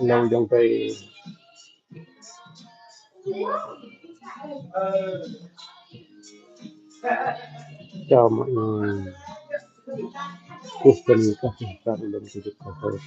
lâu trong cái chào mọi người Kristen các bạn đến với cuộc hội